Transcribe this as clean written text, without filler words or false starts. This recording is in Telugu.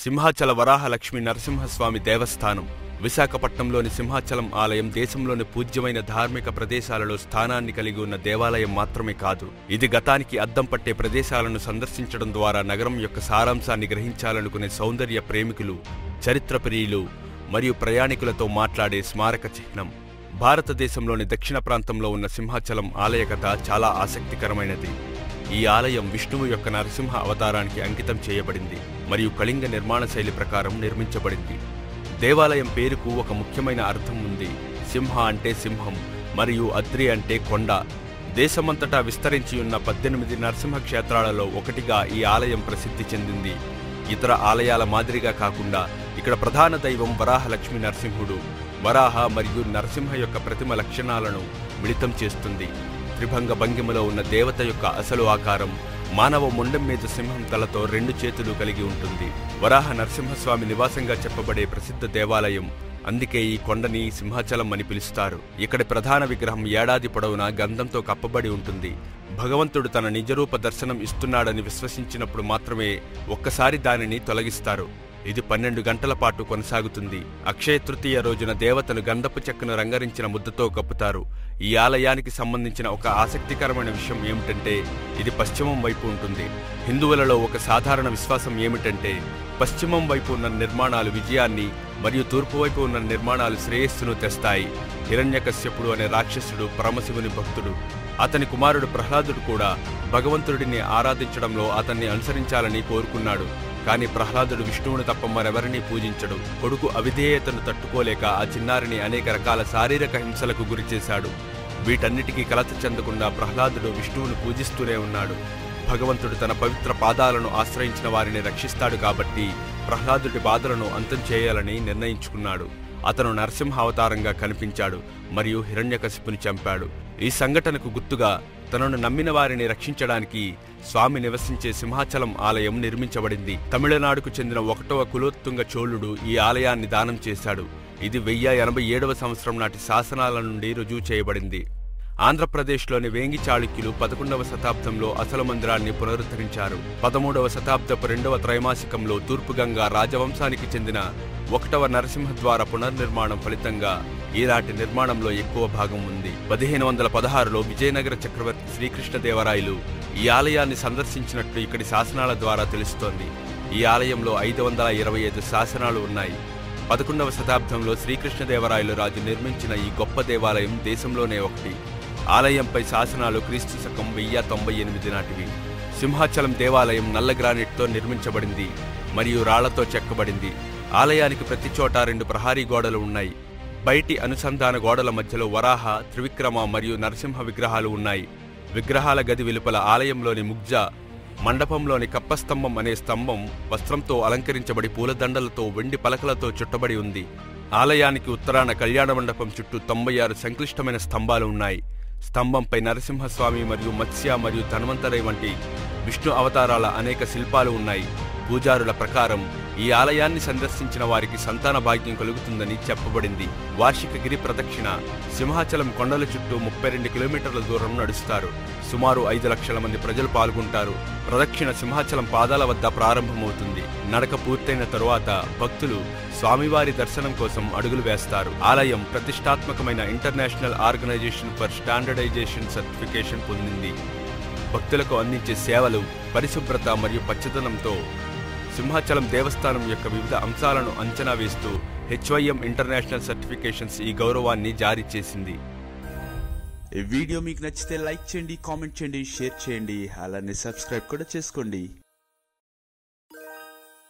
సింహాచల వరాహ లక్ష్మీ నరసింహస్వామి దేవస్థానం విశాఖపట్నంలోని సింహాచలం ఆలయం దేశంలోని పూజ్యమైన ధార్మిక ప్రదేశాలలో స్థానాన్ని కలిగి ఉన్న దేవాలయం మాత్రమే కాదు, ఇది గతానికి అద్దం పట్టే ప్రదేశాలను సందర్శించడం ద్వారా నగరం యొక్క సారాంశాన్ని గ్రహించాలనుకునే సౌందర్య ప్రేమికులు, చరిత్ర ప్రియులు మరియు ప్రయాణికులతో మాట్లాడే స్మారక చిహ్నం. భారతదేశంలోని దక్షిణ ప్రాంతంలో ఉన్న సింహాచలం ఆలయ కథ చాలా ఆసక్తికరమైనది. ఈ ఆలయం విష్ణువు యొక్క నరసింహ అవతారానికి అంకితం చేయబడింది మరియు కళింగ నిర్మాణ శైలి ప్రకారం నిర్మించబడింది. దేవాలయం పేరుకు ఒక ముఖ్యమైన అర్థం ఉంది. సింహ అంటే సింహం మరియు అద్రి అంటే కొండ. దేశమంతటా విస్తరించి ఉన్న 18 నరసింహ క్షేత్రాలలో ఒకటిగా ఈ ఆలయం ప్రసిద్ధి చెందింది. ఇతర ఆలయాల మాదిరిగా కాకుండా ఇక్కడ ప్రధాన దైవం వరాహ లక్ష్మీ నరసింహుడు. వరాహ మరియు నరసింహ యొక్క ప్రతిమ లక్షణాలను మిళితం చేస్తుంది. త్రిభంగ భంగిమలో ఉన్న దేవత యొక్క అసలు ఆకారం మానవ మొండెం మీద సింహం తలతో 2 చేతులు కలిగి ఉంటుంది. వరాహ నరసింహస్వామి నివాసంగా చెప్పబడే ప్రసిద్ధ దేవాలయం, అందుకే ఈ కొండని సింహాచలం అని పిలుస్తారు. ఇక్కడి ప్రధాన విగ్రహం ఏడాది పొడవునా గంధంతో కప్పబడి ఉంటుంది. భగవంతుడు తన నిజరూప దర్శనం ఇస్తున్నాడని విశ్వసించినప్పుడు మాత్రమే ఒక్కసారి దానిని తొలగిస్తారు. ఇది 12 గంటల పాటు కొనసాగుతుంది. అక్షయ తృతీయ రోజున దేవతలు గంధపు చెక్కను రంగరించిన ముద్దతో కప్పుతారు. ఈ ఆలయానికి సంబంధించిన ఒక ఆసక్తికరమైన విషయం ఏమిటంటే ఇది పశ్చిమం వైపు ఉంటుంది. హిందువులలో ఒక సాధారణ విశ్వాసం ఏమిటంటే పశ్చిమం వైపు ఉన్న నిర్మాణాలు విజయాన్ని మరియు తూర్పు వైపు ఉన్న నిర్మాణాలు శ్రేయస్సును తెస్తాయి. హిరణ్యకశ్యపుడు అనే రాక్షసుడు పరమశివుని భక్తుడు. అతని కుమారుడు ప్రహ్లాదుడు కూడా భగవంతుడిని ఆరాధించడంలో అతన్ని అనుసరించాలని కోరుకున్నాడు. కానీ ప్రహ్లాదుడు విష్ణువును తప్ప మరెవరినీ పూజించడు. కొడుకు అవిధేయతను తట్టుకోలేక ఆ చిన్నారిని అనేక రకాల శారీరక హింసలకు గురిచేశాడు. వీటన్నిటికీ కలత చెందకుండా ప్రహ్లాదుడు విష్ణువును పూజిస్తూనే ఉన్నాడు. భగవంతుడు తన పవిత్ర పాదాలను ఆశ్రయించిన వారిని రక్షిస్తాడు కాబట్టి ప్రహ్లాదుడి బాధలను అంతం చేయాలని నిర్ణయించుకున్నాడు. అతను నరసింహ అవతారంగా కనిపించాడు మరియు హిరణ్యకశిపుని చంపాడు. ఈ సంఘటనకు గుర్తుగా తనను నమ్మిన వారిని రక్షించడానికి స్వామి నివసించే సింహాచలం ఆలయం నిర్మించబడింది. తమిళనాడుకు చెందిన 1వ కులోత్తుంగ చోళుడు ఈ ఆలయాన్ని దానం చేశాడు. ఇది 1087వ సంవత్సరం నాటి శాసనాల నుండి రుజువు చేయబడింది. ఆంధ్రప్రదేశ్లోని వేంగి చాళుక్యులు 11వ శతాబ్దంలో అసలు మందిరాన్ని పునరుద్ధరించారు. 13వ శతాబ్దపు 2వ త్రైమాసికంలో తూర్పుగంగా రాజవంశానికి చెందిన 1వ నరసింహద్వార పునర్నిర్మాణం ఫలితంగా ఈనాటి నిర్మాణంలో ఎక్కువ భాగం ఉంది. 1516లో విజయనగర చక్రవర్తి శ్రీకృష్ణదేవరాయలు ఈ ఆలయాన్ని సందర్శించినట్లు ఇక్కడి శాసనాల ద్వారా తెలుస్తోంది. ఈ ఆలయంలో 525 శాసనాలు ఉన్నాయి. 11వ శతాబ్దంలో శ్రీకృష్ణదేవరాయలు రాజు నిర్మించిన ఈ గొప్ప దేవాలయం దేశంలోనే ఒకటి. ఆలయంపై శాసనాలు క్రీస్తు శకం 1098 నాటివి. సింహాచలం దేవాలయం నల్ల గ్రానైట్తో నిర్మించబడింది మరియు రాళ్లతో చెక్కబడింది. ఆలయానికి ప్రతి చోట 2 ప్రహారీ గోడలు ఉన్నాయి. బయటి అనుసంధాన గోడల మధ్యలో వరాహ, త్రివిక్రమ మరియు నరసింహ విగ్రహాలు ఉన్నాయి. విగ్రహాల గది వెలుపల ఆలయంలోని ముగ్జ మండపంలోని కప్పస్తంభం అనే స్తంభం వస్త్రంతో అలంకరించబడి పూలదండలతో వెండి పలకలతో చుట్టబడి ఉంది. ఆలయానికి ఉత్తరాన కళ్యాణ మండపం చుట్టూ 96 సంక్లిష్టమైన స్తంభాలు ఉన్నాయి. స్తంభంపై నరసింహస్వామి మరియు మత్స్య మరియు ధన్వంతరి వంటి విష్ణు అవతారాల అనేక శిల్పాలు ఉన్నాయి. పూజారుల ప్రకారం ఈ ఆలయాన్ని సందర్శించిన వారికి సంతాన భాగ్యం కలుగుతుందని చెప్పబడింది. వార్షిక గిరి ప్రదక్షిణ సింహాచలం కొండల చుట్టూ 32 కిలోమీటర్ల దూరం నడుస్తారు. సుమారు 5 లక్షల మంది ప్రజలు పాల్గొంటారు. ప్రదక్షిణ సింహాచలం పాదాల వద్ద ప్రారంభమవుతుంది. నడక పూర్తయిన తరువాత భక్తులు స్వామివారి దర్శనం కోసం అడుగులు వేస్తారు. ఆలయం ప్రతిష్టాత్మకమైన International Organisation for Standardisation certification పొందింది. భక్తులకు అందించే సేవలు, పరిశుభ్రత మరియు పచ్చదనంతో సింహాచలం దేవస్థానం యొక్క వివిధ అంశాలను అంచనా వేస్తూ HYM ఇంటర్నేషనల్ సర్టిఫికేషన్స్ ఈ గౌరవాన్ని జారీ చేసింది. ఈ వీడియో మీకు నచ్చితే లైక్ చేయండి, కామెంట్ చేయండి, షేర్ చేయండి, అలానే సబ్స్క్రైబ్ కూడా చేసుకోండి.